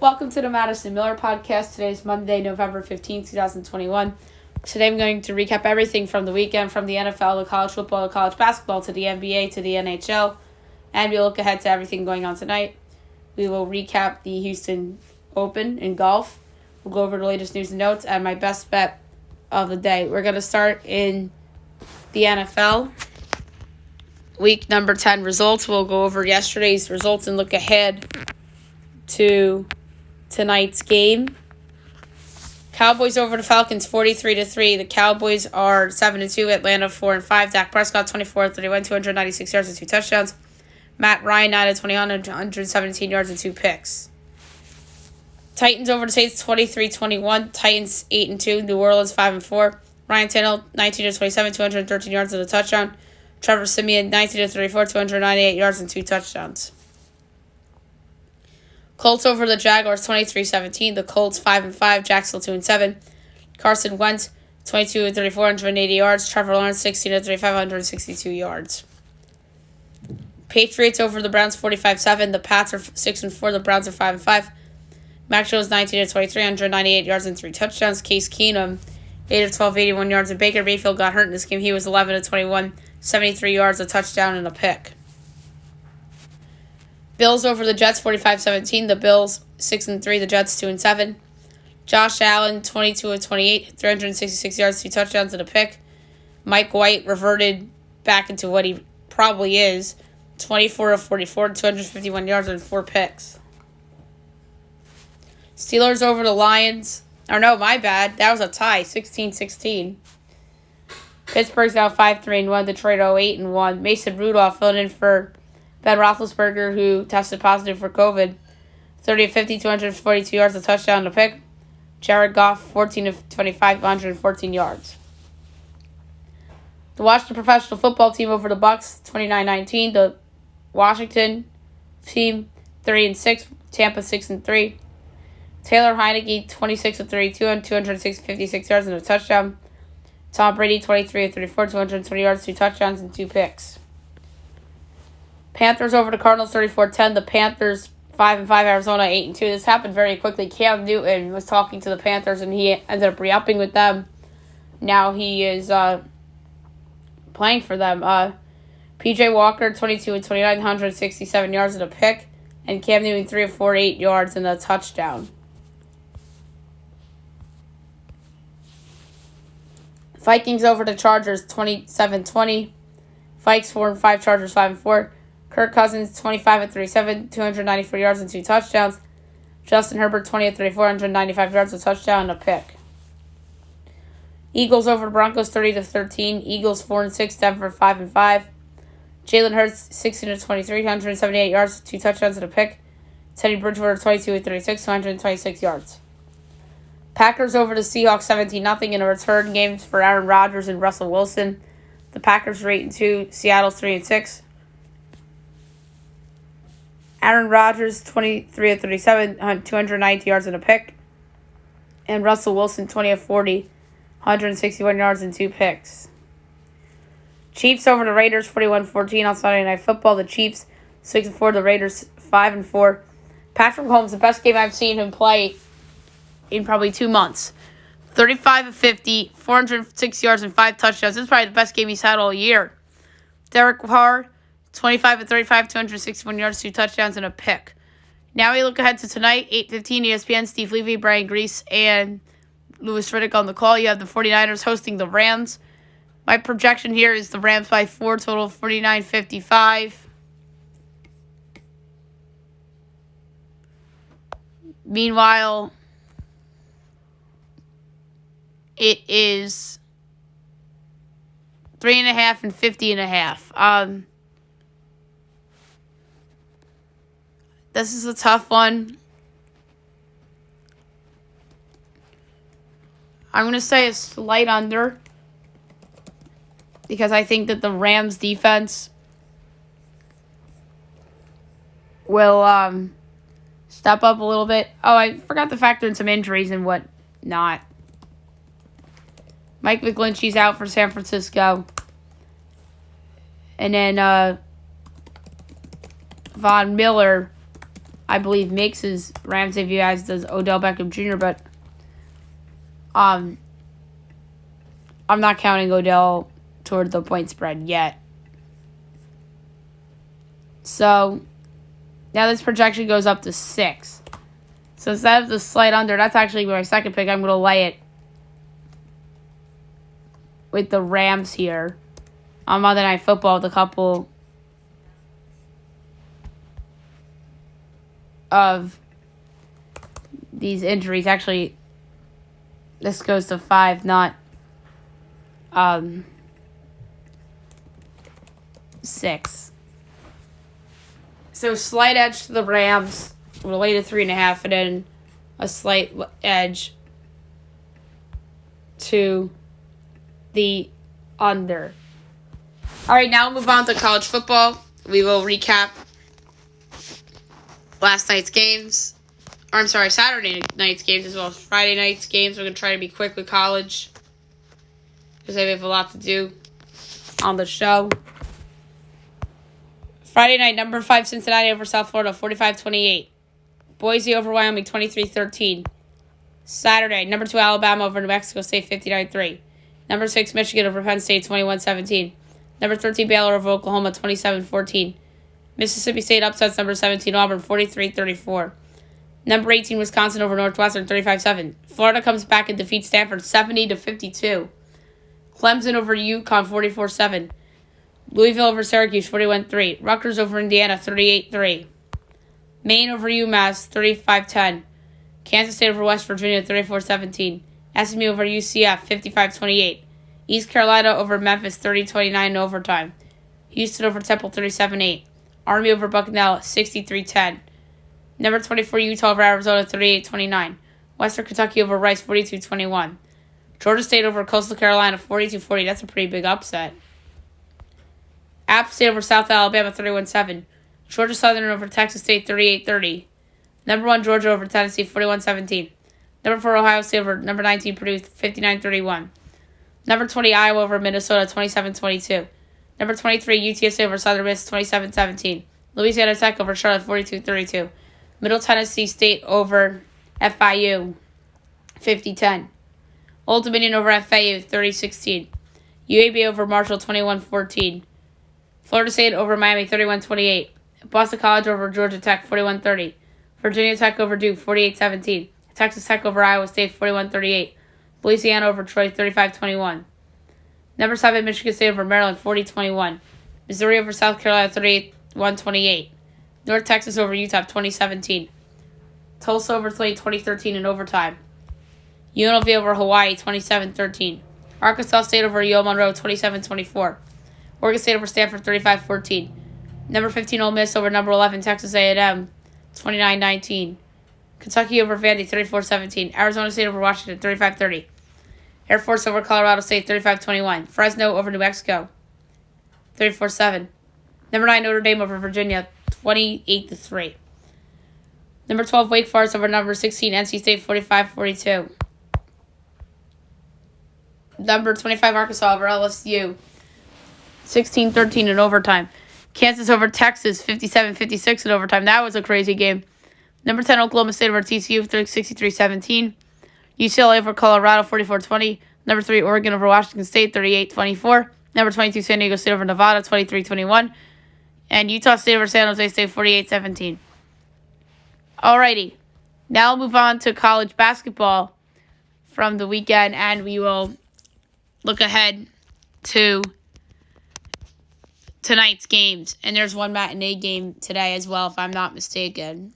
Welcome to the Madison Miller Podcast. Today is Monday, November 15th, 2021. Today I'm going to recap everything from the weekend, from the NFL to college football to college basketball to the NBA to the NHL, and we'll look ahead to everything going on tonight. We will recap the Houston Open in golf. We'll go over the latest news and notes and my best bet of the day. We're going to start in the NFL. Week number 10 results. We'll go over yesterday's results and look ahead to tonight's game. Cowboys over the Falcons 43-3. The Cowboys are 7-2. Atlanta 4-5. Dak Prescott 24-31, 296 yards and 2 touchdowns. Matt Ryan 9-20, 117 yards and 2 picks. Titans over the Saints 23-21. Titans 8-2. New Orleans 5-4. Ryan Tannehill 19-27, 213 yards and a touchdown. Trevor Siemian 19-34, 298 yards and 2 touchdowns. Colts over the Jaguars 23-17. The Colts 5-5. Jacksonville 2-7. Carson Wentz 22-34, 180 yards. Trevor Lawrence 16-35, 162 yards. Patriots over the Browns 45-7. The Pats are 6-4. The Browns are 5-5. Mac Jones 19-23, 198 yards and 3 touchdowns. Case Keenum 8-12, 81 yards. And Baker Mayfield got hurt in this game. He was 11-21, 73 yards, a touchdown, and a pick. Bills over the Jets 45-17. The Bills 6-3. The Jets 2-7. Josh Allen 22-28, 366 yards, 2 touchdowns, and a pick. Mike White reverted back into what he probably is, 24-44, 251 yards and 4 picks. Steelers over the Lions. Or no, my bad. That was a tie, 16-16. Pittsburgh's now 5-3-1. Detroit 0-8-1. Mason Rudolph filling in for Ben Roethlisberger, who tested positive for COVID. 30-50, 242 yards, a touchdown, and a pick. Jared Goff, 14-25, 114 yards. The Washington professional football team over the Bucks, 29-19. The Washington team, 3-6. Tampa, 6-3. Taylor Heineke, 26-32, 256 yards, and a touchdown. Tom Brady, 23-34, 220 yards, 2 touchdowns, and 2 picks. Panthers over the Cardinals 34-10. The Panthers 5-5. Arizona 8-2. This happened very quickly. Cam Newton was talking to the Panthers and he ended up re-upping with them. Now he is playing for them. PJ Walker 22-29, 167 yards and a pick, and Cam Newton 3 of 4, 8 yards and a touchdown. Vikings over the Chargers 27-20. Vikes 4-5. Chargers 5-4. Kirk Cousins, 25-37, 294 yards and 2 touchdowns. Justin Herbert, 20-34, 195 yards, a touchdown, and a pick. Eagles over the Broncos, 30-13. Eagles 4-6, Denver 5-5. Jalen Hurts, 16-23, 178 yards, 2 touchdowns, and a pick. Teddy Bridgewater, 22-36, 126 yards. Packers over the Seahawks, 17-0 in a return game for Aaron Rodgers and Russell Wilson. The Packers are 8-2. Seattle's 3-6. Aaron Rodgers, 23-37, 290 yards and a pick. And Russell Wilson, 20-40, 161 yards and 2 picks. Chiefs over the Raiders, 41-14 on Sunday Night Football. The Chiefs, 6-4. The Raiders, 5-4. Patrick Mahomes, the best game I've seen him play in probably 2 months. 35-50, 406 yards and 5 touchdowns. This is probably the best game he's had all year. Derek Carr, 25-35, 261 yards, 2 touchdowns, and a pick. Now we look ahead to tonight, 8:15, ESPN, Steve Levy, Brian Grease, and Louis Riddick on the call. You have the 49ers hosting the Rams. My projection here is the Rams by 4, total 49-55. Meanwhile, it is 3.5 and 50.5. This is a tough one. I'm going to say a slight under because I think that the Rams defense will step up a little bit. Oh, I forgot to factor in some injuries and whatnot. Mike McGlinchey's out for San Francisco. And then Von Miller, I believe, makes his Rams debut, as does Odell Beckham Jr., but I'm not counting Odell toward the point spread yet. So now this projection goes up to 6. So instead of the slight under, that's actually my second pick. I'm going to lay it with the Rams here on Monday Night Football with a couple of these injuries. Actually, this goes to 5, not 6. So slight edge to the Rams, related 3.5, and then a slight edge to the under. All right, now we'll move on to college football. We will recap last night's games. Or I'm sorry, Saturday night's games as well as Friday night's games. We're going to try to be quick with college because we have a lot to do on the show. Friday night, number 5 Cincinnati over South Florida, 45-28. Boise over Wyoming, 23-13. Saturday, number 2 Alabama over New Mexico State, 59-3. Number 6 Michigan over Penn State, 21-17. Number 13 Baylor over Oklahoma, 27-14. Mississippi State upsets number 17 Auburn, 43-34. Number 18 Wisconsin over Northwestern, 35-7. Florida comes back and defeats Stanford, 70-52. Clemson over UConn, 44-7. Louisville over Syracuse, 41-3. Rutgers over Indiana, 38-3. Maine over UMass, 35-10. Kansas State over West Virginia, 34-17. SMU over UCF, 55-28. East Carolina over Memphis, 30-29 in overtime. Houston over Temple, 37-8. Army over Bucknell, 63-10. Number 24 Utah over Arizona, 38-29. Western Kentucky over Rice, 42-21. Georgia State over Coastal Carolina, 42-40. That's a pretty big upset. App State over South Alabama, 31-7. Georgia Southern over Texas State, 38-30. Number 1 Georgia over Tennessee, 41-17. Number 4 Ohio State over number 19 Purdue, 59-31. Number 20 Iowa over Minnesota, 27-22. Number 23 UTSA over Southern Miss, 27-17. Louisiana Tech over Charlotte, 42-32. Middle Tennessee State over FIU, 50-10. Old Dominion over FAU, 30-16. UAB over Marshall, 21-14. Florida State over Miami, 31-28. Boston College over Georgia Tech, 41-30. Virginia Tech over Duke, 48-17. Texas Tech over Iowa State, 41-38. Louisiana over Troy, 35-21. Number 7, Michigan State over Maryland, 40-21. Missouri over South Carolina, 31-28. North Texas over Utah, 2017. Tulsa over 2013 in overtime. UNLV over Hawaii, 27-13. Arkansas State over Yale Monroe, 27-24. Oregon State over Stanford, 35-14. Number 15 Ole Miss over number 11 Texas A&M, 29-19. Kentucky over Vandy, 34-17. Arizona State over Washington, 35-30. Air Force over Colorado State, 35-21. Fresno over New Mexico, 34-7. Number 9 Notre Dame over Virginia, 28-3. Number 12 Wake Forest over number 16 NC State, 45-42. Number 25 Arkansas over LSU, 16-13 in overtime. Kansas over Texas, 57-56 in overtime. That was a crazy game. Number 10 Oklahoma State over TCU, 63-17. UCLA over Colorado, 44-20. Number 3 Oregon over Washington State, 38-24. Number 22 San Diego State over Nevada, 23-21. And Utah State over San Jose State, 48-17. Alrighty. Now we'll move on to college basketball from the weekend, and we will look ahead to tonight's games. And there's one matinee game today as well, if I'm not mistaken.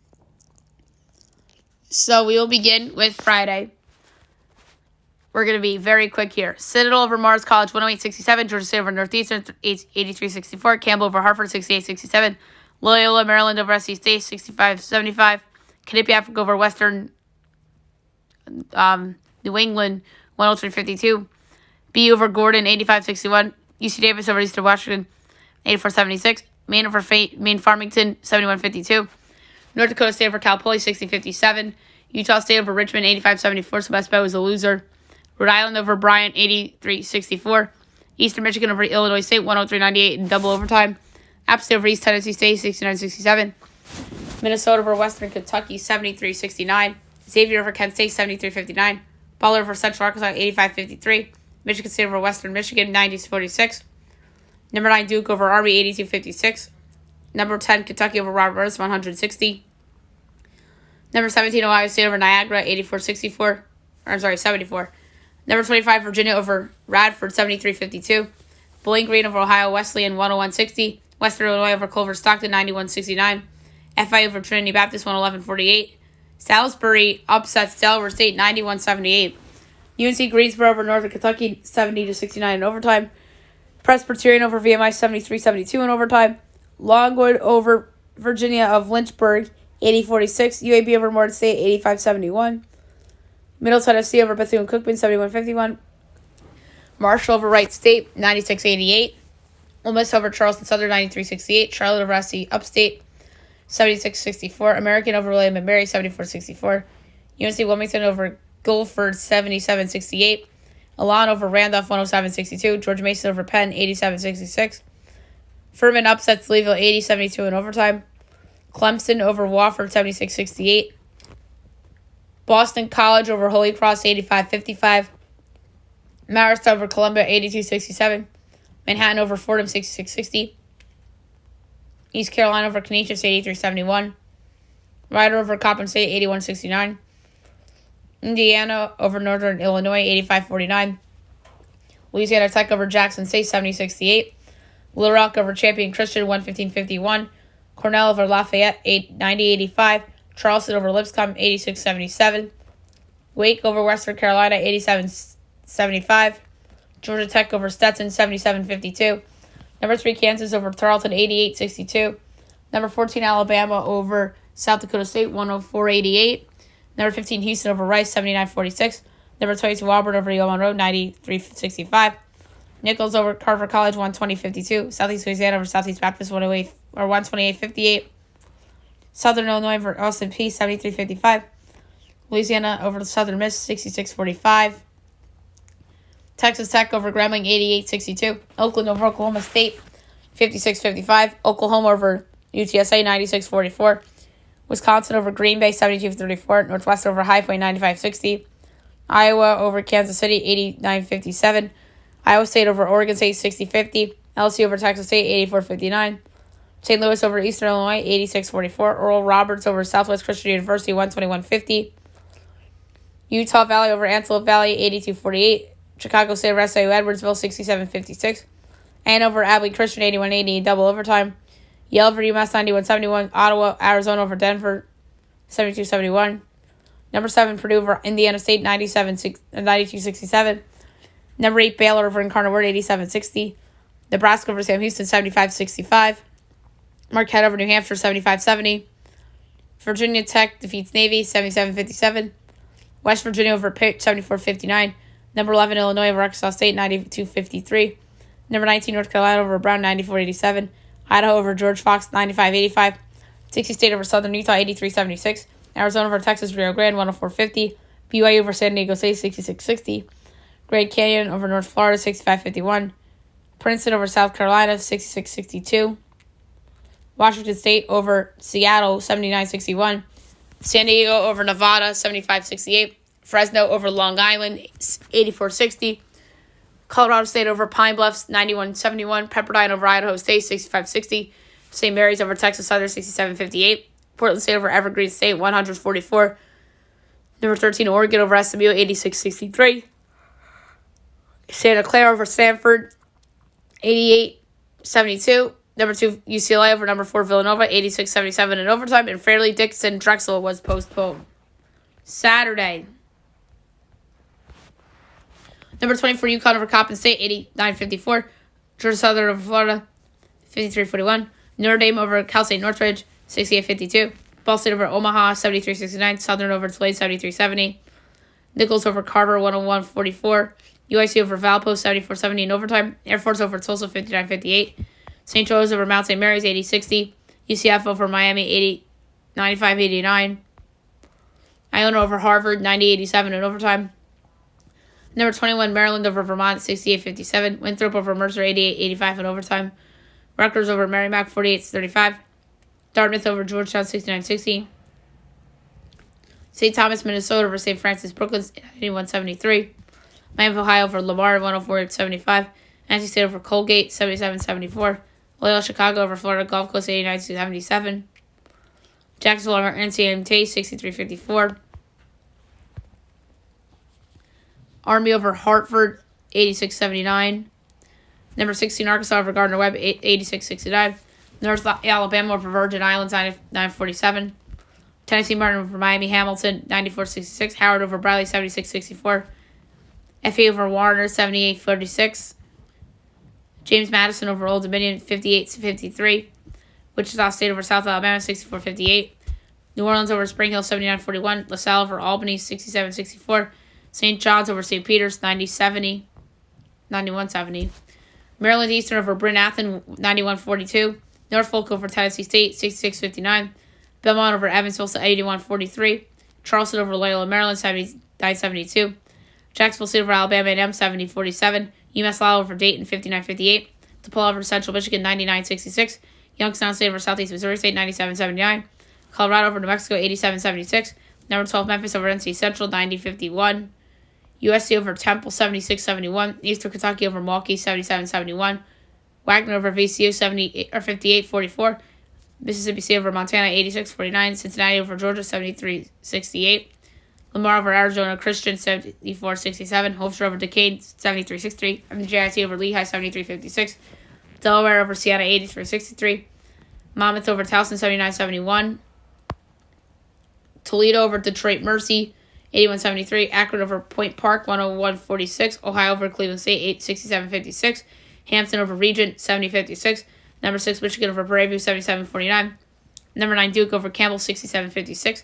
So we will begin with Friday. We're going to be very quick here. Citadel over Mars College, 108-67. Georgia State over Northeastern, 83-64. Campbell over Hartford, 68-67. Loyola, Maryland over SC State, 65-75. Quinnipiac over Western New England, 103-52. BU over Gordon, 85-61. UC Davis over Eastern Washington, 84-76. Maine over Maine Farmington, 71-52. North Dakota State over Cal Poly, 60-57. Utah State over Richmond, 85-74. So Best Bet was a loser. Rhode Island over Bryant, 83-64. Eastern Michigan over Illinois State, 103-98 in double overtime. App State over East Tennessee State, 69-67. Minnesota over Western Kentucky, 73-69. Xavier over Kent State, 73-59. Butler over Central Arkansas, 85-53. Michigan State over Western Michigan, 90-46. Number 9, Duke over Army, 82-56. Number 10, Kentucky over Roberts, 160. Number 17, Ohio State over Niagara, 74. Number 25, Virginia over Radford, 73-52. Bowling Green over Ohio Wesleyan, 101-60. Western Illinois over Culver Stockton, 91-69. FIU over Trinity Baptist, 111-48. Salisbury upsets Delaware State, 91-78. UNC Greensboro over Northern Kentucky, 70-69 in overtime. Presbyterian over VMI, 73-72 in overtime. Longwood over Virginia of Lynchburg, 80-46. UAB over Morton State, 85-71. Middle Tennessee over Bethune-Cookman, 71-51. Marshall over Wright State, 96-88. Ole Miss over Charleston Southern, 93-68. Charlotte over SC Upstate, 76-64. American over William & Mary, 74-64. UNC Wilmington over Guilford, 77-68. Elan over Randolph, 107-62. George Mason over Penn, 87-66. Furman upsets Louisville, 80-72 in overtime. Clemson over Wofford, 76-68. Boston College over Holy Cross, 85-55. Marist over Columbia, 82-67. Manhattan over Fordham, 66-60. East Carolina over Canisius, 83-71. Rider over Coppin State, 81-69. Indiana over Northern Illinois, 85-49. Louisiana Tech over Jackson State, 70-68. Little Rock over Champion Christian, 115-51. Cornell over Lafayette, 90-85. Charleston over Lipscomb, 86-77. Wake over Western Carolina, 87-75. Georgia Tech over Stetson, 77-52. Number 3, Kansas over Tarleton, 88-62. Number 14, Alabama over South Dakota State, 104-88. Number 15, Houston over Rice, 79-46. Number 22, Auburn over Yale Monroe, 93-65. Nichols over Carver College, 120-52. Southeast Louisiana over Southeast Baptist, 128-58. Southern Illinois over Austin Peay, 73-55. Louisiana over Southern Miss, 66-45. Texas Tech over Grambling, 88-62. Oakland over Oklahoma State, 56-55. Oklahoma over UTSA, 96-44. Wisconsin over Green Bay, 72-34. Northwestern over High Point, 95-60. Iowa over Kansas City, 89-57. Iowa State over Oregon State, 60-50. LSU over Texas State, 84-59. St. Louis over Eastern Illinois, 86-44. Oral Roberts over Southwest Christian University, 121-50. Utah Valley over Antelope Valley, 82-48. Chicago State over SIU Edwardsville, 67-56. And over Abilene Christian, 81-80 in double overtime. Yale over UMass, 91-71. Ottawa, Arizona over Denver, 72-71. Number 7, Purdue over Indiana State, 92-67. Number 8, Baylor over Incarnate Word, 87-60. Nebraska over Sam Houston, 75-65. Marquette over New Hampshire, 75-70. Virginia Tech defeats Navy, 77-57. West Virginia over Pitt, 74-59. Number 11, Illinois over Arkansas State, 92-53. Number 19, North Carolina over Brown, 94-87. Idaho over George Fox, 95-85. Dixie State over Southern Utah, 83-76. Arizona over Texas Rio Grande, 104-50. BYU over San Diego State, 66-60. Grand Canyon over North Florida, 65-51. Princeton over South Carolina, 66-62. Washington State over Seattle, 79-61. San Diego over Nevada, 75-68. Fresno over Long Island, 84-60. Colorado State over Pine Bluffs, 91-71. Pepperdine over Idaho State, 65-60. St. Mary's over Texas Southern, 67-58. Portland State over Evergreen State, 144. Number 13, Oregon over SMU, 86-63. Santa Clara over Stanford, 88-72. Number 2, UCLA over number 4, Villanova, 86-77 in overtime. And Fairleigh Dickinson Drexel was postponed. Saturday. Number 24, UConn over Coppin State, 89-54. Georgia Southern over Florida, 53-41. Notre Dame over Cal State Northridge, 68-52. Ball State over Omaha, 73-69. Southern over Tulane, 73-70. Nichols over Carver, 101-44. UIC over Valpo, 74-70 in overtime. Air Force over Tulsa, 59-58. St. Joe's over Mount St. Mary's, 80-60. UCF over Miami, 95-89. Iona over Harvard, 90-87 in overtime. Number 21, Maryland over Vermont, 68-57. Winthrop over Mercer, 88-85 in overtime. Rutgers over Merrimack, 48-35. Dartmouth over Georgetown 69-60. St. Thomas, Minnesota over St. Francis, Brooklyn 91-73. Miami, Ohio over Lamar 104-75. NC State over Colgate 77-74. Loyola Chicago over Florida Gulf Coast 89-77. Jacksonville over NCMT 63-54. Army over Hartford 86-79. Number 16 Arkansas over Gardner Webb 86-69. North Alabama over Virgin Islands 9-47. Tennessee Martin over Miami Hamilton 94-66. Howard over Bradley 76-64. FA over Warner 78-46. James Madison over Old Dominion 58-53. Wichita State over South Alabama 64-58. New Orleans over Spring Hill 79-41. LaSalle over Albany 67-64. St. John's over St. Peter's 91-70. Maryland Eastern over Bryn Athyn 91-42. Norfolk over Tennessee State 66-59. Belmont over Evansville 81-43. Charleston over Loyola Maryland 79-72. Jacksonville State over Alabama A&M 70-47. UMass Lowell over Dayton 59-58. DePaul over Central Michigan 99-66. Youngstown State over Southeast Missouri State 97-79. Colorado over New Mexico 87-76. Number 12 Memphis over NC Central 90-51. USC over Temple 76-71. Eastern Kentucky over Milwaukee 77-71. Wagner over VCU 58-44. Mississippi State over Montana 86-49. Cincinnati over Georgia 73-68. Lamar over Arizona Christian 74-67. Hofstra over Duquesne 73-63. MJIT over Lehigh 73-56. Delaware over Siena 83-63. Monmouth over Towson 79-71. Toledo over Detroit Mercy 81-73. Akron over Point Park 101-46. Ohio over Cleveland State 67-56. Hampton over Regent 70-56. Number 6 Michigan over Prairie View 77-49. Number 9 Duke over Campbell 67-56.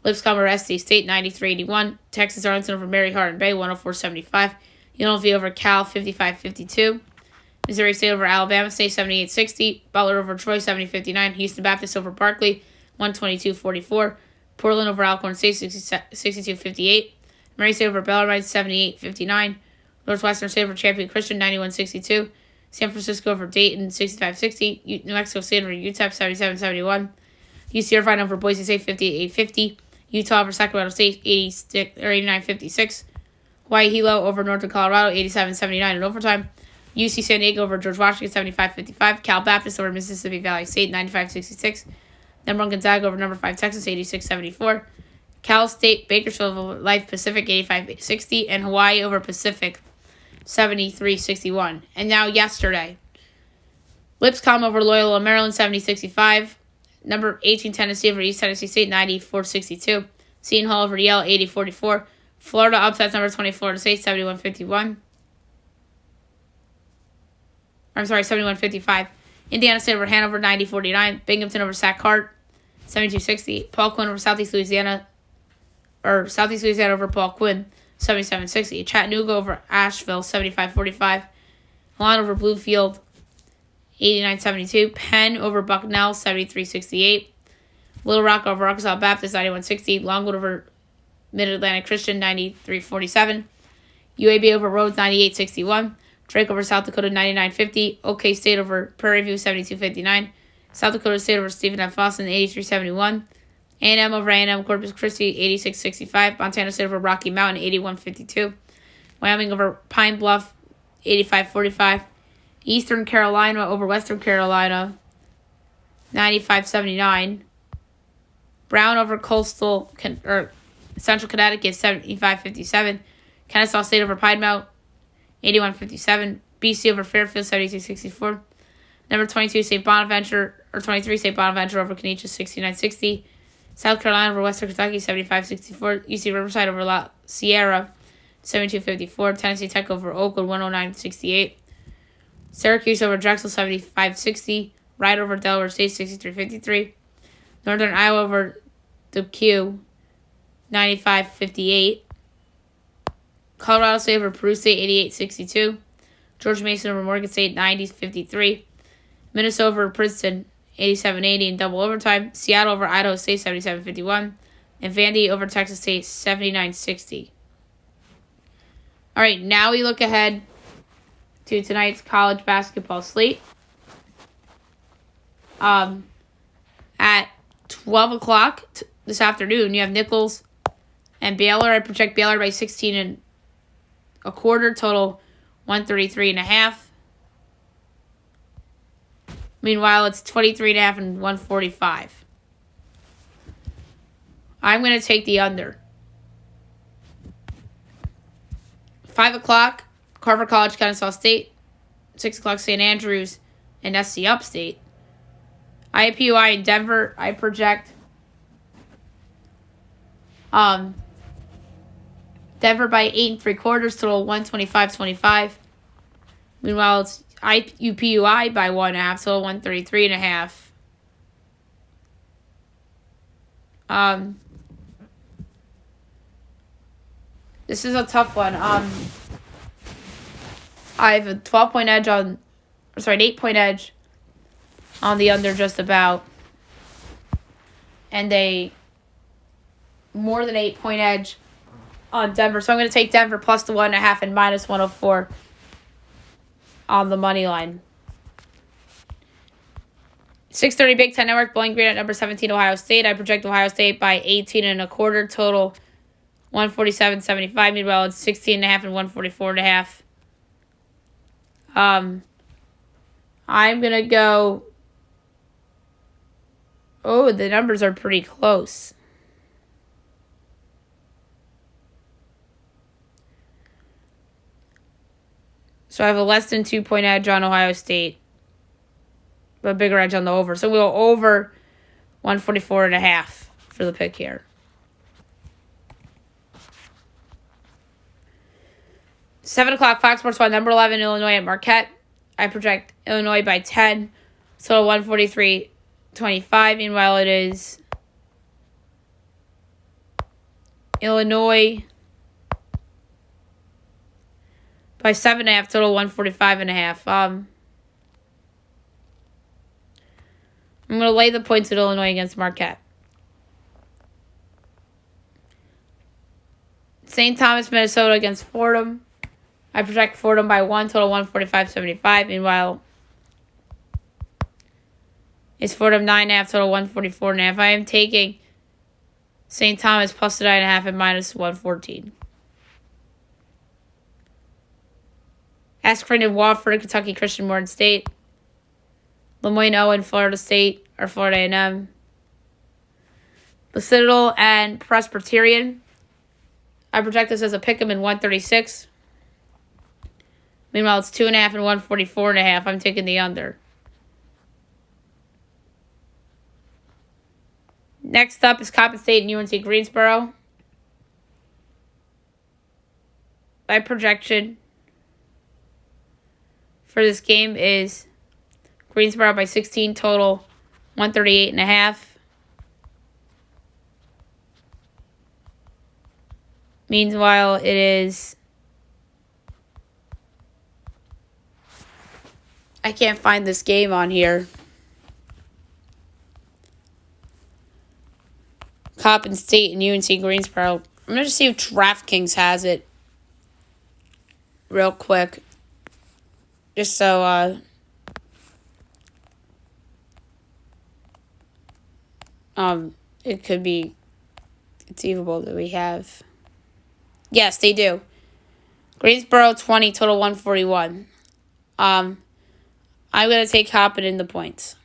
Lipscomb over SC State 93-81. Texas Arlington over Mary Hardin Bay 104-75. UNLV over Cal 55-52. Missouri State over Alabama State 78-60. Butler over Troy 70-59. Houston Baptist over Berkeley 122-44. Portland over Alcorn State 62-58. Murray State over Bellarmine 78-59. Northwestern State over Champion Christian 91-62. San Francisco over Dayton 65-60. New Mexico State over UTEP 77-71. UC Irvine over Boise State 58-50. Utah over Sacramento State 89-56. Hawaii Hilo over Northern Colorado 87-79 in overtime. UC San Diego over George Washington 75-55. Cal Baptist over Mississippi Valley State 95-66. Number 1 Gonzaga over number 5 Texas 86-74. Cal State Bakersfield over Life Pacific 85-60. And Hawaii over Pacific 73-61. And now yesterday. Lipscomb over Loyola Maryland 70-65. Number 18 Tennessee over East Tennessee State 94-62. Seton Hall over Yale 80-44. Florida upsets number 20 Florida State 71-51. I'm sorry, 71-55. Indiana State over Hanover 90-49. Binghamton over Sac Hart 72-60. Paul Quinn over Southeast Louisiana over Paul Quinn 77-60. Chattanooga over Asheville 75-45. Milan over Bluefield 89-72. Penn over Bucknell 73-68. Little Rock over Arkansas Baptist 91-60. Longwood over Mid-Atlantic Christian 93-47. UAB over Rhodes 98-61. Drake over South Dakota 99-50. OK State over Prairie View 72-59. South Dakota State over Stephen F. Austin 83-71. A&M over A&M Corpus Christi 86-65. Montana State over Rocky Mountain 81-52. Wyoming over Pine Bluff 85-45. Eastern Carolina over Western Carolina 95-79. Brown over Central Connecticut 75-57. Kennesaw State over Piedmont 81-57. BC over Fairfield 72-64. Number 22 St. Bonaventure or 23 St. Bonaventure over Canisius 69-60. South Carolina over Western Kentucky 75-64. UC Riverside over La Sierra 72-54. Tennessee Tech over Oakland 109-68. Syracuse over Drexel 75-60. Rider over Delaware State 63-53. Northern Iowa over Duquesne 95-58. Colorado State over Peru State 88-62. George Mason over Morgan State 90-53. Minnesota over Princeton 87-80 in double overtime. Seattle over Idaho State 77-51. And Vandy over Texas State 79-60. All right, now we look ahead to tonight's college basketball slate. As At 12 o'clock this afternoon, you have Nichols and Baylor. I project Baylor by 16 and a quarter, total 133.5. Meanwhile, it's 23.5 and 145. I'm going to take the under. 5 o'clock, Carver College, Kennesaw State. 6 o'clock, St. Andrews and SC Upstate. IUPUI in Denver, I project Denver by 8 3/4, total 125.25. Meanwhile, it's IUPUI by 1.5, total 133.5. This is a tough one. I have a 12-point edge an 8-point edge on the under just about. And a more than 8-point edge on Denver. So I'm going to take Denver plus the 1.5 and minus 104 on the money line. 6:30 Big Ten Network, Bowling Green at number 17, Ohio State. I project Ohio State by 18 and a quarter, total 147.75. Meanwhile, it's 16.5 and 144.5. I'm going to go... Oh, the numbers are pretty close. So I have a less than 2-point edge on Ohio State. But a bigger edge on the over. So we'll go over 144.5 for the pick here. 7 o'clock, Fox Sports 1, number 11, Illinois at Marquette. I project Illinois by 10. So 143.25. Meanwhile, it is Illinois by 7.5, total 145.5. I'm going to lay the points at Illinois against Marquette. St. Thomas, Minnesota against Fordham. I project Fordham by 1, total 145.75. Meanwhile, it's Fordham 9.5, total 144.5. I am taking St. Thomas plus the 9.5 and minus 114. Askren and Wofford, Kentucky Christian Morton State. Lemoyne Owen, Florida State, or Florida A&M. The Citadel and Presbyterian. I project this as a pick'em in 136. Meanwhile, it's 2.5 and 144.5. I'm taking the under. Next up is Coppin State and UNC Greensboro. My projection for this game is Greensboro by 16, total 138.5. Meanwhile, it is... I can't find this game on here. Coppin State and UNC Greensboro. I'm going to see if DraftKings has it real quick. Just so it could be conceivable that we have. Yes, they do. Greensboro 20, total 141. I'm going to take Coppin in the points.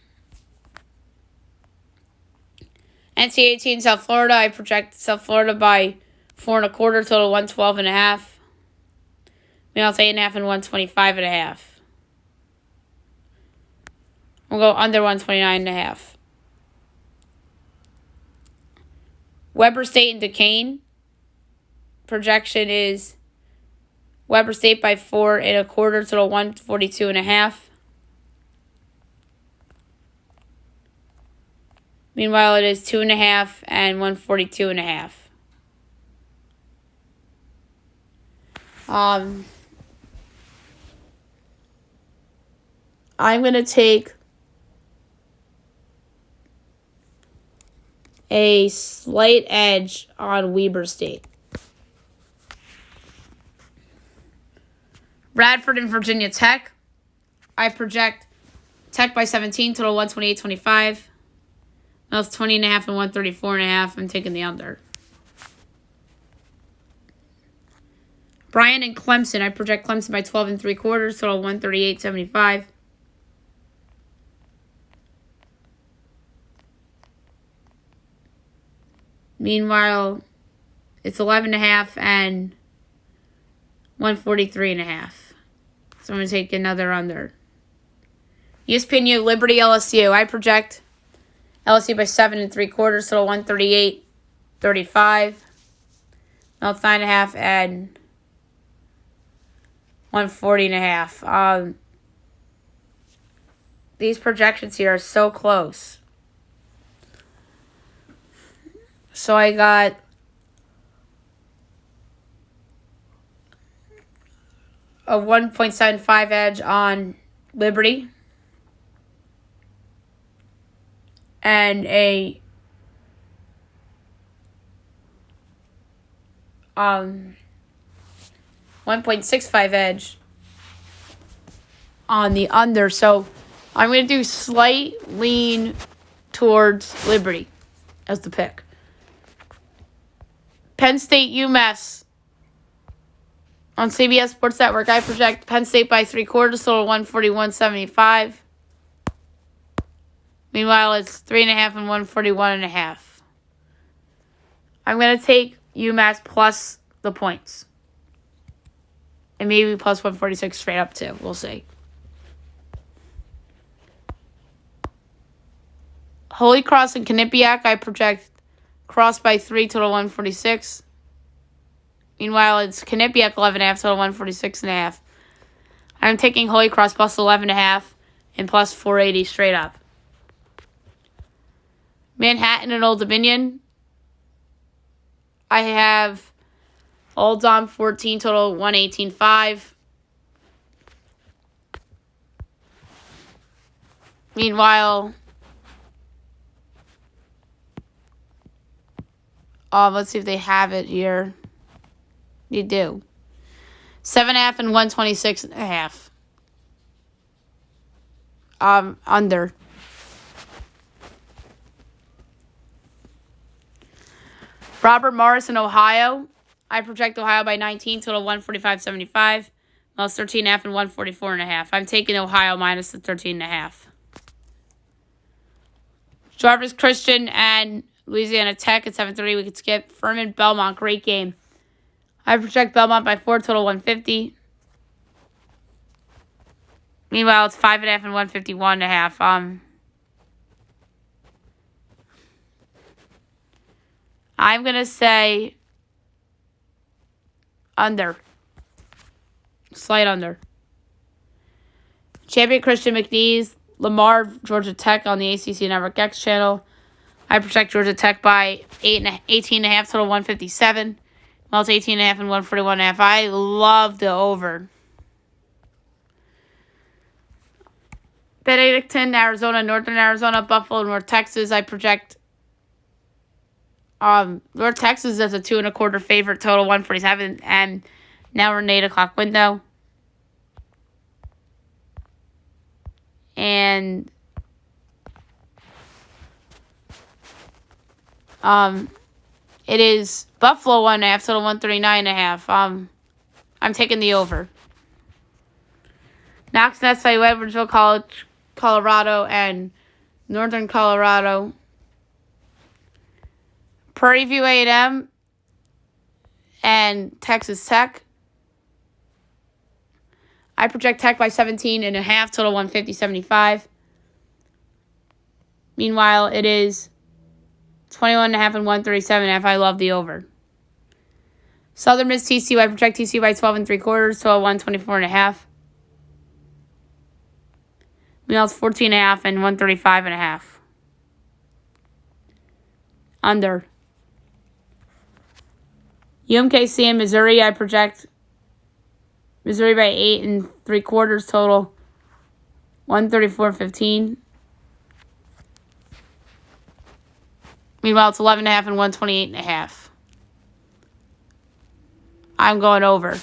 NC 18, South Florida. I project South Florida by 4.25, total 112.5. Meanwhile, it's 8.5 and 125.5. We'll go under 129.5. Weber State and Duquesne. Projection is Weber State by 4.25, total 142.5. Meanwhile, it is 2.5 and 142.5. I'm going to take a slight edge on Weber State. Radford and Virginia Tech. I project Tech by 17, total 128.25. That's 20.5 and 134.5. I'm taking the under. Bryant and Clemson. I project Clemson by 12 3/4. Total 138.75. Meanwhile, it's 11.5 and 143.5. So I'm going to take another under. ESPNU, Liberty, LSU. I project LSU by 7 3/4. Total 138.35. Now it's 9.5 and 140.5. These projections here are so close. So I got a 1.75 edge on Liberty and a 1.65 edge on the under. So I'm going to do slight lean towards Liberty as the pick. Penn State, UMass. On CBS Sports Network, I project Penn State by 3/4, total 141.75. Meanwhile, it's 3.5 and 141.5. I'm going to take UMass plus the points. And maybe plus 146 straight up, too. We'll see. Holy Cross and Quinnipiac, I project Cross by 3, total 146. Meanwhile, it's Quinnipiac 11.5, total 146.5. I'm taking Holy Cross plus 11.5 and plus 480 straight up. Manhattan and Old Dominion. I have Old Dom 14, total 118.5. Meanwhile, let's see if they have it here. You do. 7.5 and 126.5. Under. Robert Morris in Ohio. I project Ohio by 19, total 145.75. Well, it's 13.5 and 144.5. I'm taking Ohio minus the 13.5. Jarvis Christian and Louisiana Tech at 7:30. We could skip. Furman Belmont, great game. I project Belmont by 4, total 150. Meanwhile, it's 5.5 and 151.5. I'm going to say under. Slight under. Champion Christian McNeese, Lamar, Georgia Tech on the ACC Network X channel. I project Georgia Tech by 18.5, total 157. Well, it's 18.5 and 141.5. I love the over. Benedictine, Arizona, Northern Arizona, Buffalo, North Texas. I project North Texas as a 2.25 favorite, total 147, and now we're in the 8 o'clock window. And it is Buffalo 1.5, total 139.5. I'm taking the over. Knox Nets, Edwardsville College, Colorado, and Northern Colorado. Prairie View A&M and Texas Tech. I project Tech by 17.5, total 150.75. Meanwhile, it is 21.5 and 137.5. I love the over. Southern Miss TCU. I project TCU by 12 3/4, total 124.5. Meanwhile, it's 14.5 and 135.5. Under. UMKC and Missouri. I project Missouri by 8 3/4, total 134.15. Meanwhile, it's 11.5 and 128.5. I'm going over.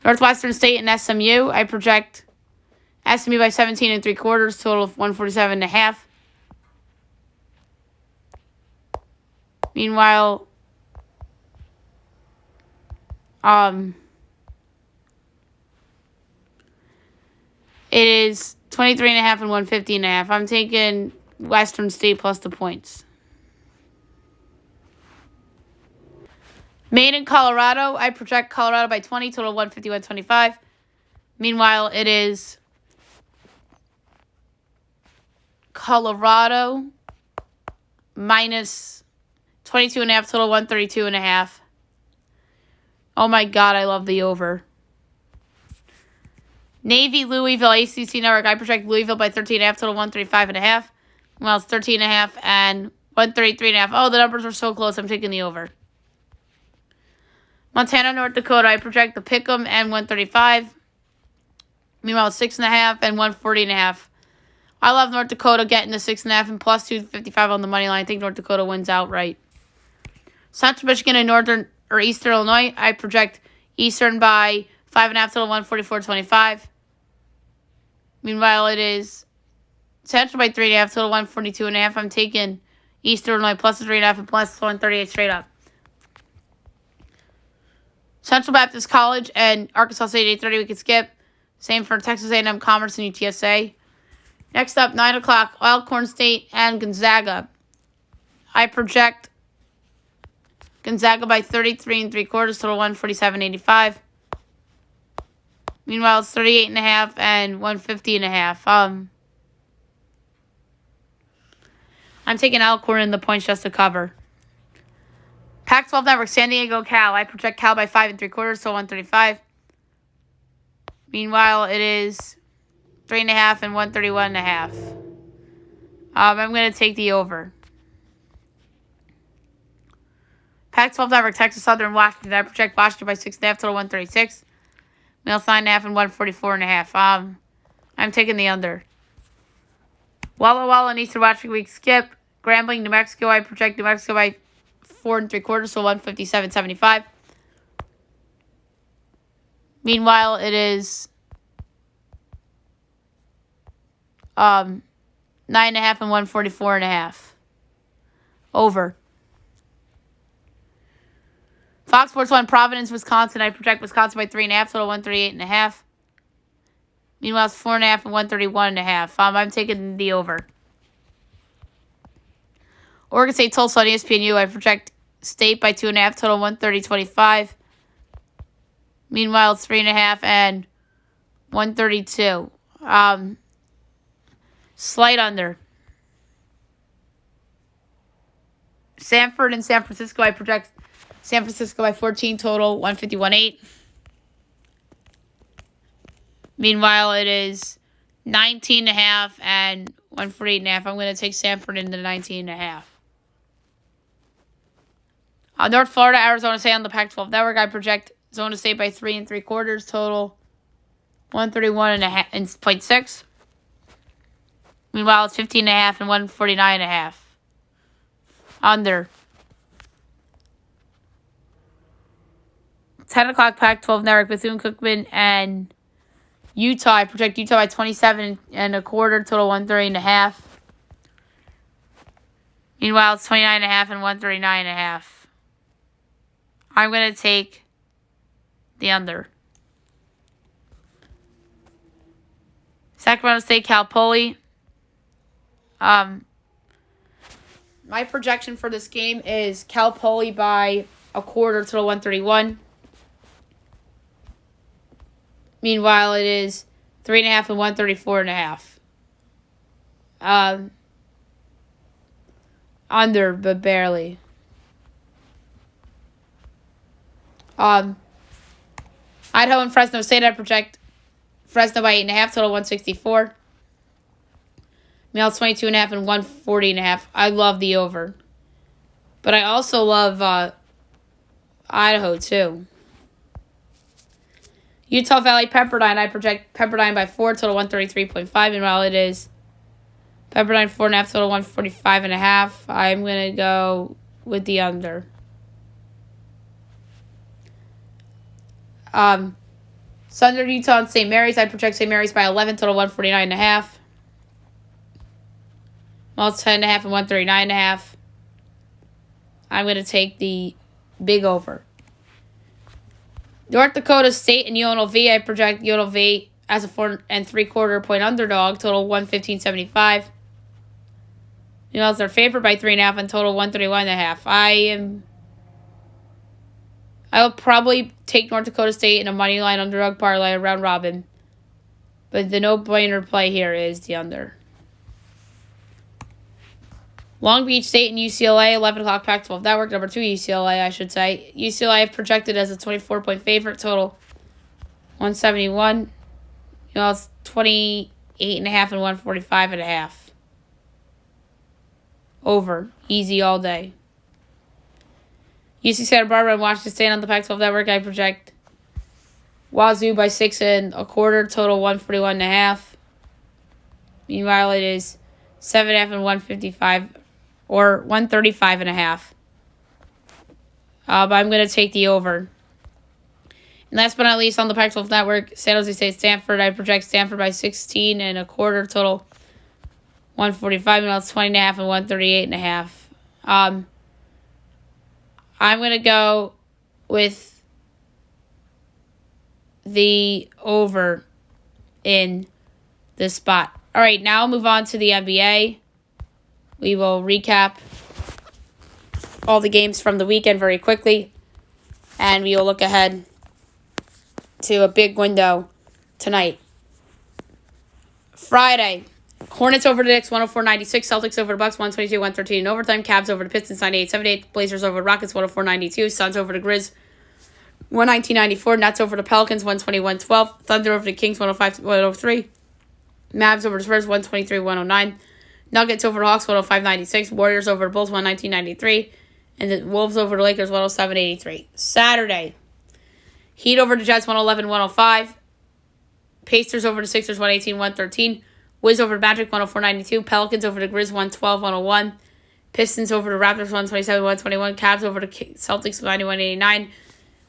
Northwestern State and SMU. I project SMU by 17 3/4, total of 147.5. Meanwhile, it is 23.5 and 150.5. I'm taking Western State plus the points. Maine and Colorado. I project Colorado by 20, total 151.25. Meanwhile, it is Colorado minus 22.5, total 132.5. Oh my God, I love the over. Navy, Louisville, ACC Network. I project Louisville by 13.5, total 135.5. Well, it's 13.5 and 133.5. Oh, the numbers were so close. I'm taking the over. Montana, North Dakota. I project the Pick'em and 135. Meanwhile, 6.5 and 140.5. I love North Dakota getting the 6.5 and plus 255 on the money line. I think North Dakota wins outright. Central Michigan and Northern or Eastern Illinois. I project Eastern by 5.5, total 144.25. Meanwhile, it is Central by 3.5, total 142.5. I'm taking Eastern Illinois plus 3.5 and plus 138 straight up. Central Baptist College and Arkansas State 8:30 we can skip. Same for Texas A&M Commerce and UTSA. Next up, 9 o'clock, Alcorn State and Gonzaga. I project Gonzaga by 33 3/4, total 147.85. Meanwhile, it's 38.5 and 150.5. I'm taking Alcorn in the points just to cover. Pac-12 Network, San Diego, Cal. I project Cal by 5 3/4, so 135. Meanwhile, it is 3.5 and 131.5. I'm going to take the over. Pac-12 Network, Texas Southern, Washington. I project Washington by 6.5, total 136. Meanwhile, 9.5 and 144.5. I'm taking the under. Walla Walla and Eastern Washington week skip. Grambling, New Mexico. I project New Mexico by 4 3/4, so 157.75. Meanwhile, it is 9.5 and 144.5. Over. Fox Sports 1, Providence, Wisconsin. I project Wisconsin by 3.5, total 138.5. Meanwhile, it's 4.5 and 131.5. I'm taking the over. Oregon State, Tulsa on ESPNU. I project State by 2.5, total 130.25. Meanwhile, it's 3.5 and 132. Slight under. Sanford and San Francisco. I project San Francisco by 14, total 151.8. Meanwhile, it is 19.5 and 148.5. I'm going to take Sanford in the 19.5. North Florida, Arizona State on the Pac-12 Network. I project Zona State by 3 3/4, total 131.6. Meanwhile, it's 15.5 and 149.5. Under. 10 o'clock Pac-12 Network, Bethune-Cookman and Utah. I project Utah by 27.25, total 130.5. Meanwhile, it's 29.5 and 139.5. I'm going to take the under. Sacramento State, Cal Poly. My projection for this game is Cal Poly by 1/4, total 131. Meanwhile, it is 3.5 and 134.5. Under, but barely. Idaho and Fresno State, I project Fresno by 8.5, total 164. Meanwhile, it's 22.5 and 140.5. I love the over. But I also love Idaho, too. Utah Valley, Pepperdine. I project Pepperdine by 4, total 133.5. Meanwhile, it is Pepperdine 4.5, total 145.5. I'm going to go with the under. Southern Utah and St. Mary's. I project St. Mary's by 11, total 149.5. Well, it's 10.5 and 139.5. I'm going to take the big over. North Dakota State and UNLV. I project UNLV as a 4.75 point underdog. Total 115.75. They're favored by 3.5 and total 131.5. I will probably take North Dakota State in a money line underdog parlay round robin. But the no-brainer play here is the under. Long Beach State and UCLA, 11 o'clock Pac-12 Network. Number 2, UCLA, I should say. UCLA projected as a 24-point favorite. Total 171. It's 28.5 and 145.5. Over. Easy all day. UC Santa Barbara and Washington State on the Pac-12 Network. I project Wazoo by 6.25. Total 141.5. Meanwhile, it is 7.5 and 155 or 135.5. But I'm going to take the over. And last but not least, on the Pac-12 Network, San Jose State Stanford. I project Stanford by 16.25. Total 145. It's 20.5 and 138.5. I'm going to go with the over in this spot. All right, now I'll move on to the NBA. We will recap all the games from the weekend very quickly. And we will look ahead to a big window tonight. Friday, Hornets over the Knicks, 104-96. Celtics over the Bucks, 122-113 in overtime. Cavs over the Pistons, 98-78. Blazers over the Rockets, 104-92. Suns over the Grizz, 119-94. Nets over the Pelicans, 120-112. Thunder over the Kings, 105-103. Mavs over the Spurs, 123-109. Nuggets over the Hawks, 105-96. Warriors over the Bulls, 119-93. And the Wolves over the Lakers, 107-83. Saturday, Heat over the Jets, 111-105. Pacers over the Sixers, 118-113. Wiz over the Magic, 104-92. Pelicans over the Grizz, 112-101. Pistons over the Raptors, 127-121. Cavs over the Celtics, 91-89.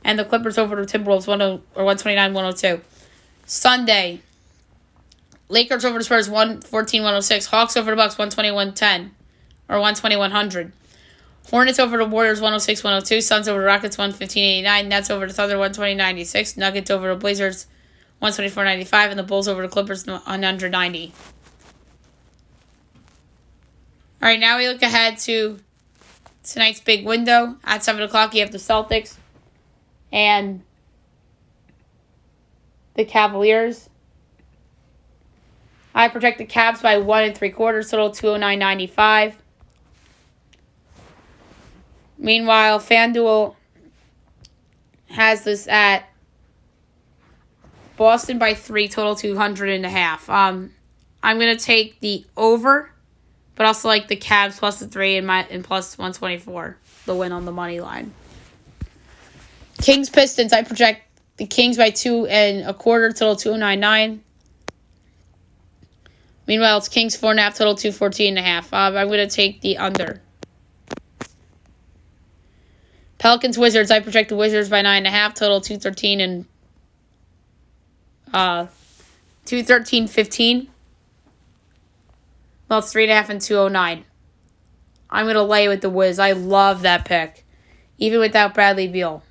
And the Clippers over the Timberwolves, 129-102. Sunday, Lakers over the Spurs, 114-106. Hawks over the Bucks, 120-110. Or 120-100. Hornets over the Warriors, 106-102. Suns over the Rockets, 115-89. Nets over the Thunder, 120-96. Nuggets over the Blazers, 124-95. And the Bulls over the Clippers, 190. All right, now we look ahead to tonight's big window. At 7 o'clock, you have the Celtics and the Cavaliers. I project the Cavs by 1.75, total 209.95. Meanwhile, FanDuel has this at Boston by 3, total 200.5. I'm going to take the over, but also like the Cavs plus the 3 and plus 124, the win on the money line. Kings Pistons, I project the Kings by 2.25, total 209.9. Meanwhile, it's Kings 4.5, total 214.5. I'm going to take the under. Pelicans Wizards, I project the Wizards by 9.5, total 213 and 213.15. Well, it's 3.5 and 209. I'm going to lay with the Wiz. I love that pick, even without Bradley Beal.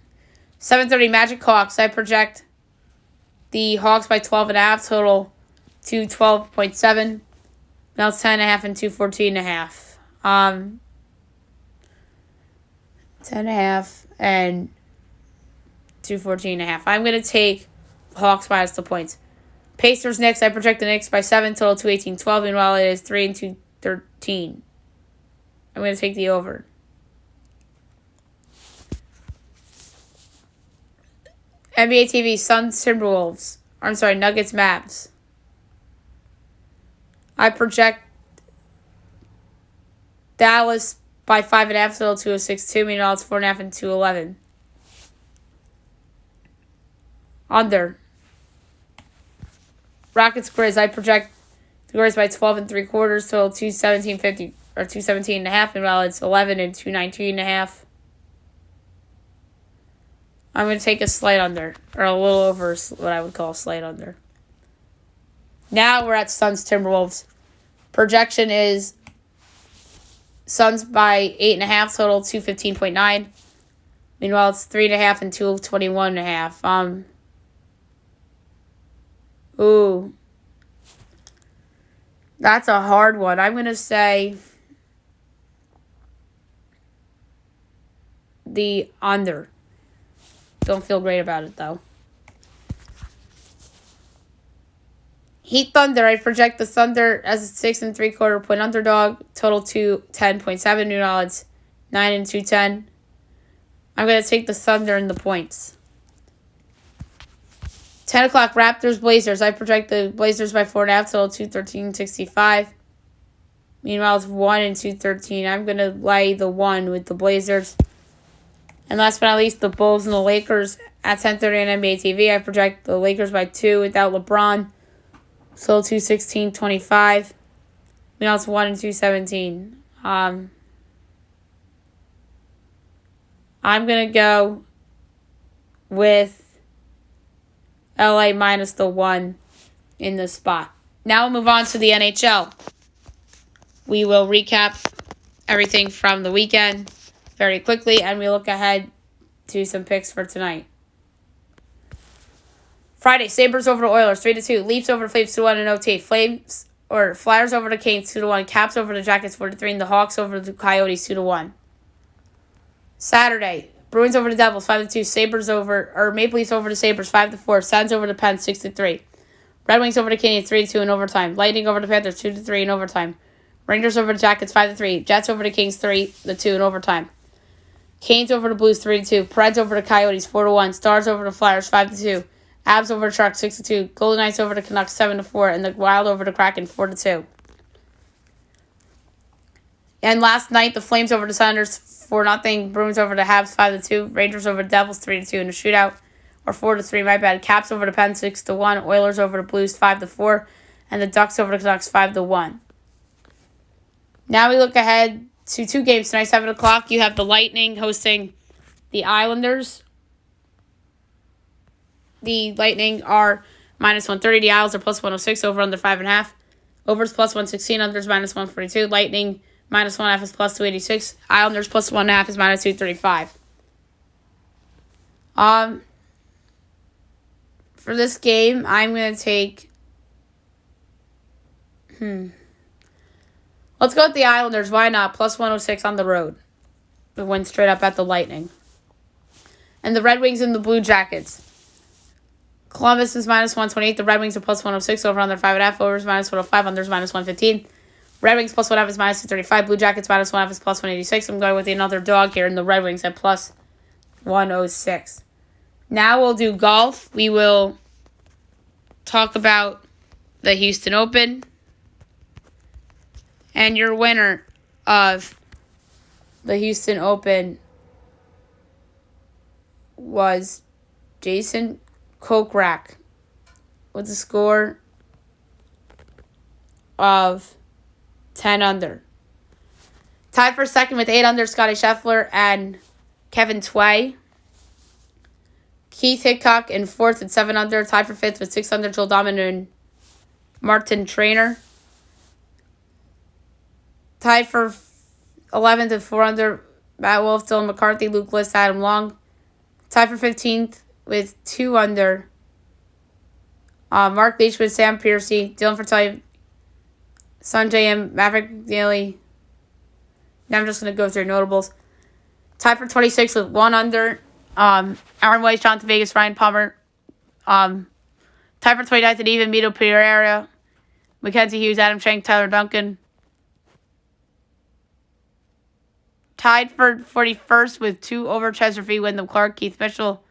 7:30 Magic Hawks, I project the Hawks by 12.5, total 212.7. Now it's 10.5 and 214.5. 10.5 and 214.5. I'm going to take Hawks minus the points. Pacers Knicks, I project the Knicks by 7, total 218.12. Meanwhile, it is 3 and 213. I'm going to take the over. NBA TV, Suns Timberwolves. I'm sorry, Nuggets Mavs. I project Dallas by 5.5, total 206.2. Meanwhile, it's 4.5 and 211. Under. Rockets Grizz, I project the Grizz by 12.75, total 217.50 or 217.5. Meanwhile, it's 11 and 219.5. I'm going to take a slight under, or a little over what I would call a slight under. Now we're at Suns Timberwolves. Projection is Suns by 8.5, total 215.9. Meanwhile, it's 3.5 and 221.5. Ooh. That's a hard one. I'm going to say the under. Don't feel great about it, though. Heat Thunder. I project the Thunder as a 6 3/4 point underdog. Total 210.7. New odds 9 and 210. I'm going to take the Thunder in the points. 10 o'clock, Raptors, Blazers. I project the Blazers by 4.5, total 213.65. Meanwhile, it's 1 and 213. I'm going to lay the 1 with the Blazers. And last but not least, the Bulls and the Lakers at 10:30 on NBA TV. I project the Lakers by 2 without LeBron. Total 216.25. Meanwhile, it's 1 and 217. I'm going to go with LA minus the 1 in this spot. Now we'll move on to the NHL. We will recap everything from the weekend very quickly, and we look ahead to some picks for tonight. Friday, Sabres over the Oilers 3-2. Leafs over the Flames 2-1 in OT. Flyers over the Canes 2-1. Caps over the Jackets 4-3, and the Hawks over the Coyotes 2-1. Saturday, Bruins over the Devils 5-2. Maple Leafs over the Sabres 5-4. Sens over the Pens 6-3. Red Wings over the Canadiens 3-2 in overtime. Lightning over the Panthers 2-3 in overtime. Rangers over the Jackets 5-3. Jets over the Kings 3-2 in overtime. Canes over the Blues 3-2. Preds over the Coyotes 4-1. Stars over the Flyers 5-2. Avs over the Sharks 6-2. Golden Knights over the Canucks 7-4. And the Wild over the Kraken 4-2. And last night, the Flames over the Senators 4-0. Bruins over the Habs 5-2. Rangers over the Devils 3-2 in a shootout. Or 4-3, my bad. Caps over the Pens 6-1. Oilers over the Blues 5-4. And the Ducks over the Canucks 5-1. Now we look ahead to 2 games tonight, 7 o'clock. You have the Lightning hosting the Islanders. The Lightning are minus 130. The Isles are plus 106. Over under 5.5. Overs plus 116. Unders minus 142. Lightning minus 1.5 is plus 286. Islanders plus 1.5 is minus 235. For this game, I'm going to take... Let's go with the Islanders. Why not? Plus 106 on the road. We win straight up at the Lightning. And the Red Wings and the Blue Jackets. Columbus is minus 128. The Red Wings are plus 106. Over under 5.5. Overs minus 105. Unders minus 115. Red Wings plus 1.5 is minus 235. Blue Jackets minus 1.5 is plus 186. I'm going with another dog here in the Red Wings at plus 106. Now we'll do golf. We will talk about the Houston Open. And your winner of the Houston Open was Jason Kokrak with a score of 10 under. Tied for second with 8 under, Scotty Scheffler and Kevin Tway. Keith Hickok in fourth at 7 under. Tied for fifth with 6 under, Joel Dahmen and Martin Trainer. Tied for 11th at 4 under, Matt Wolff, Dylan McCarthy, Luke List, Adam Long. Tied for 15th with 2 under, Mark Leach with Sam Piercy, Dylan Fratelli, Sanjay M, Maverick Daly. Now I'm just going to go through notables. Tied for 26th with 1 under, Aaron Weiss, Jonathan Vegas, Ryan Palmer. Tied for 29th at even, Mito Pereira, Mackenzie Hughes, Adam Schenk, Tyler Duncan. Tied for 41st with 2 over, Chesterfield, Wyndham Clark, Keith Mitchell,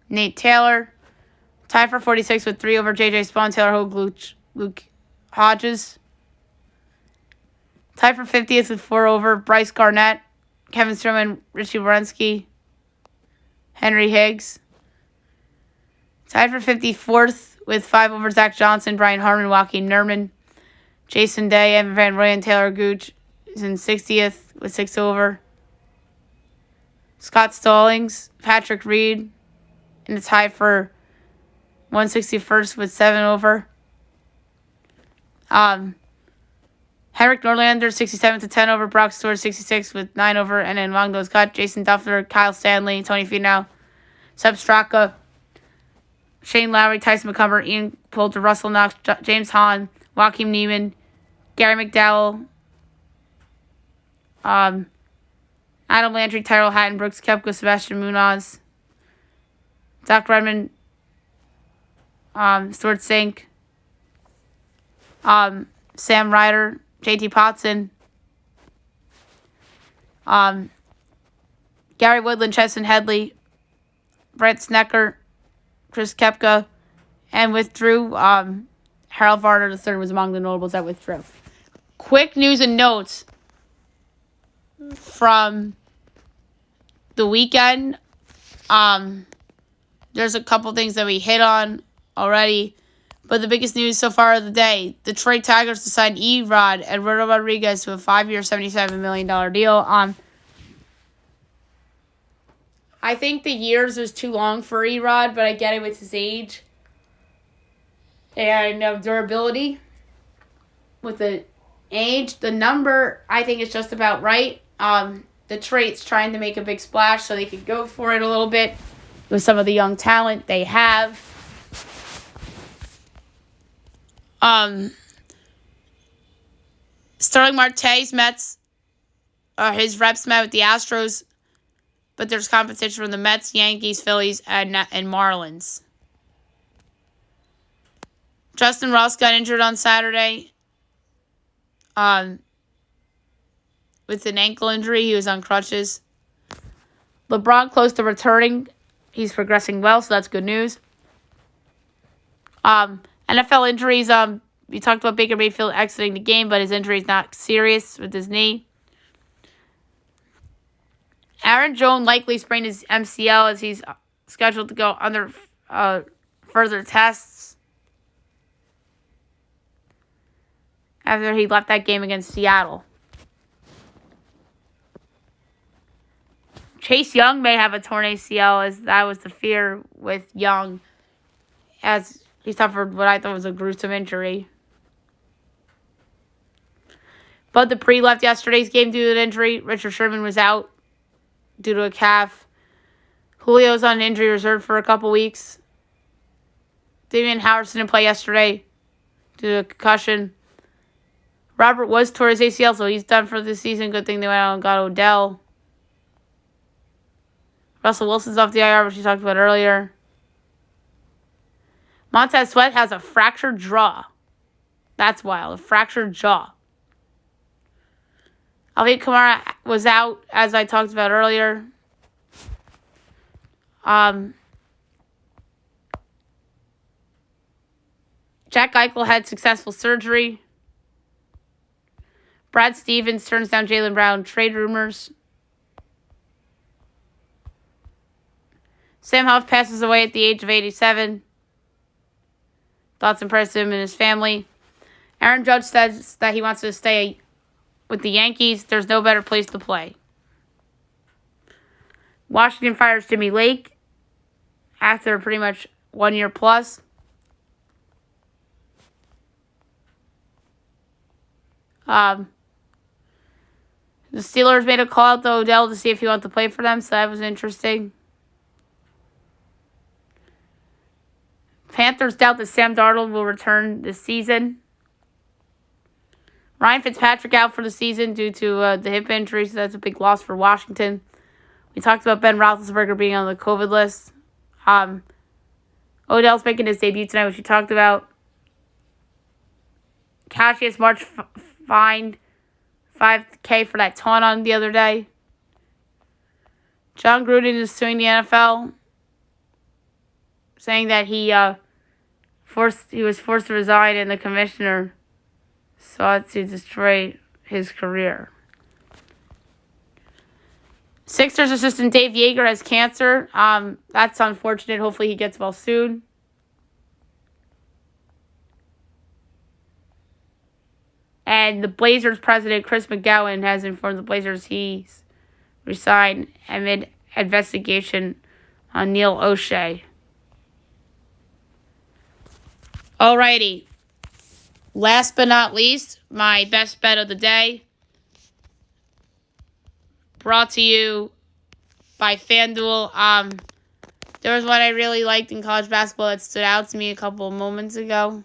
Nate Taylor. Tied for 46th with 3 over, J.J. Spawn, Taylor Hogue, Luke Hodges. Tied for 50th with 4 over, Bryce Garnett, Kevin Stroman, Richie Wierenski, Henry Higgs. Tied for 54th with 5 over, Zach Johnson, Brian Harmon, Joaquin Nerman, Jason Day, Evan Van Rooyen, Taylor Gooch is in 60th with 6 over. Scott Stallings, Patrick Reed in a tie for 161st with 7 over. Henrik Norlander, 67-10 over Brock Stewart, 66 with 9 over, and then Wang goes cut. Jason Duffler, Kyle Stanley, Tony Finau, Seb Straka, Shane Lowry, Tyson McCumber, Ian Poulter, Russell Knox, James Hahn, Joaquin Neiman, Gary McDowell, Adam Landry, Tyrell Hatton, Brooks Koepka, Sebastian Munoz, Zach Redmond, Stuart Sink, Sam Ryder, JT Potson, Gary Woodland, Chesson Headley, Brett Snecker, Chris Koepka, and withdrew. Harold Varner III was among the notables that withdrew. Quick news and notes from the weekend. There's a couple things that we hit on already, but the biggest news so far of the day: the Detroit Tigers to sign E-Rod Eduardo Rodriguez to a 5-year, $77 million deal. I think the years was too long for E-Rod, but I get it with his age and durability. With the age, the number, I think is just about right. Detroit's trying to make a big splash so they could go for it a little bit with some of the young talent they have. Sterling Marte's Mets, his reps met with the Astros, but there's competition from the Mets, Yankees, Phillies, and Marlins. Justin Ross got injured on Saturday with an ankle injury. He was on crutches. LeBron close to returning. He's progressing well, so that's good news. NFL injuries. We talked about Baker Mayfield exiting the game, but his injury is not serious with his knee. Aaron Jones likely sprained his MCL as he's scheduled to go under further tests after he left that game against Seattle. Chase Young may have a torn ACL, as that was the fear with Young, as he suffered what I thought was a gruesome injury. Bud Dupree left yesterday's game due to an injury. Richard Sherman was out due to a calf. Julio's on injury reserve for a couple weeks. Damian Howerson didn't play yesterday due to a concussion. Robert Woods tore his ACL, so he's done for the season. Good thing they went out and got Odell. Russell Wilson's off the IR, which we talked about earlier. Montez Sweat has a fractured jaw. That's wild. A fractured jaw. Alvin Kamara was out, as I talked about earlier. Jack Eichel had successful surgery. Brad Stevens turns down Jaylen Brown trade rumors. Sam Huff passes away at the age of 87. Thoughts and prayers to him and his family. Aaron Judge says that he wants to stay with the Yankees. There's no better place to play. Washington fires Jimmy Lake after pretty much 1 year plus. The Steelers made a call out to Odell to see if he wanted to play for them, so that was interesting. Panthers doubt that Sam Darnold will return this season. Ryan Fitzpatrick out for the season due to the hip injury, so that's a big loss for Washington. We talked about Ben Roethlisberger being on the COVID list. Odell's making his debut tonight, which we talked about. Cassius March fined $5,000 for that taunt on the other day. John Gruden is suing the NFL, saying that he was forced to resign and the commissioner sought to destroy his career. Sixers assistant Dave Yeager has cancer. That's unfortunate. Hopefully he gets well soon. And the Blazers president, Chris McGowan, has informed the Blazers he's resigned amid investigation on Neil O'Shea. Alrighty. last but not least, my best bet of the day, brought to you by FanDuel. There was one I really liked in college basketball that stood out to me a couple of moments ago.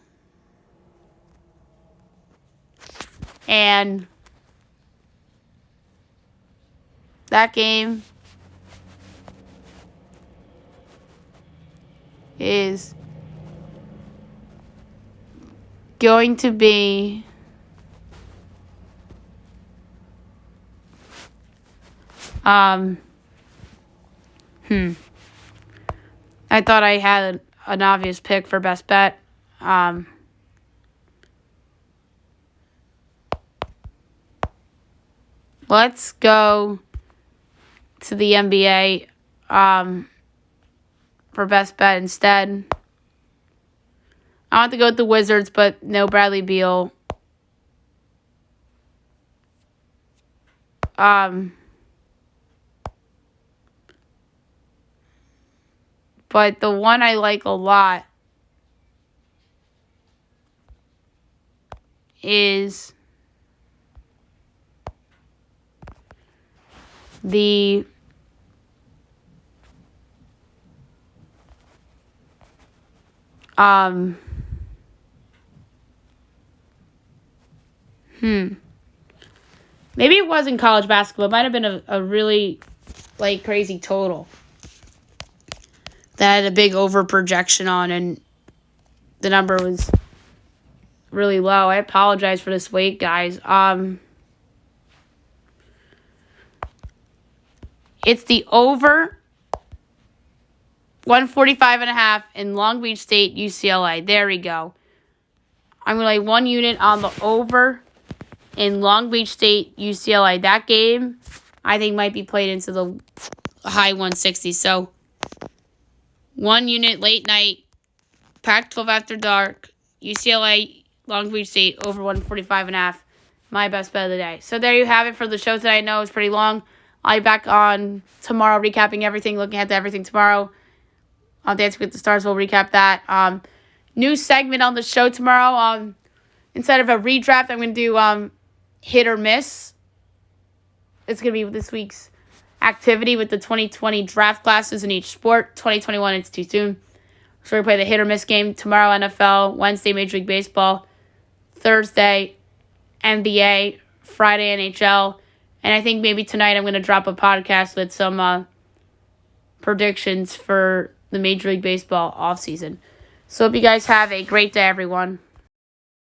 And that game is going to be I thought I had an obvious pick for best bet. Let's go to the NBA for best bet instead. I want to go with the Wizards, but no Bradley Beal. But the one I like a lot is the maybe it wasn't college basketball. It might have been a really crazy total that had a big over projection on, and the number was really low. I apologize for this weight, guys. It's the over 145.5 in Long Beach State, UCLA. There we go. I'm going to lay 1 unit on the over in Long Beach State, UCLA. That game, I think, might be played into the high 160s. So, 1 unit, late night, Pac-12 after dark, UCLA, Long Beach State, over 145.5. My best bet of the day. So, there you have it for the show today. I know it's pretty long. I'll be back on tomorrow recapping everything, looking at everything tomorrow. On Dancing with the Stars, we'll recap that. New segment on the show tomorrow. Instead of a redraft, I'm going to do hit or miss. It's going to be this week's activity with the 2020 draft classes in each sport. 2021, it's too soon. So we're going to play the hit or miss game tomorrow, NFL, Wednesday, Major League Baseball, Thursday, NBA, Friday, NHL. And I think maybe tonight I'm going to drop a podcast with some predictions for the Major League Baseball offseason. So hope you guys have a great day, everyone.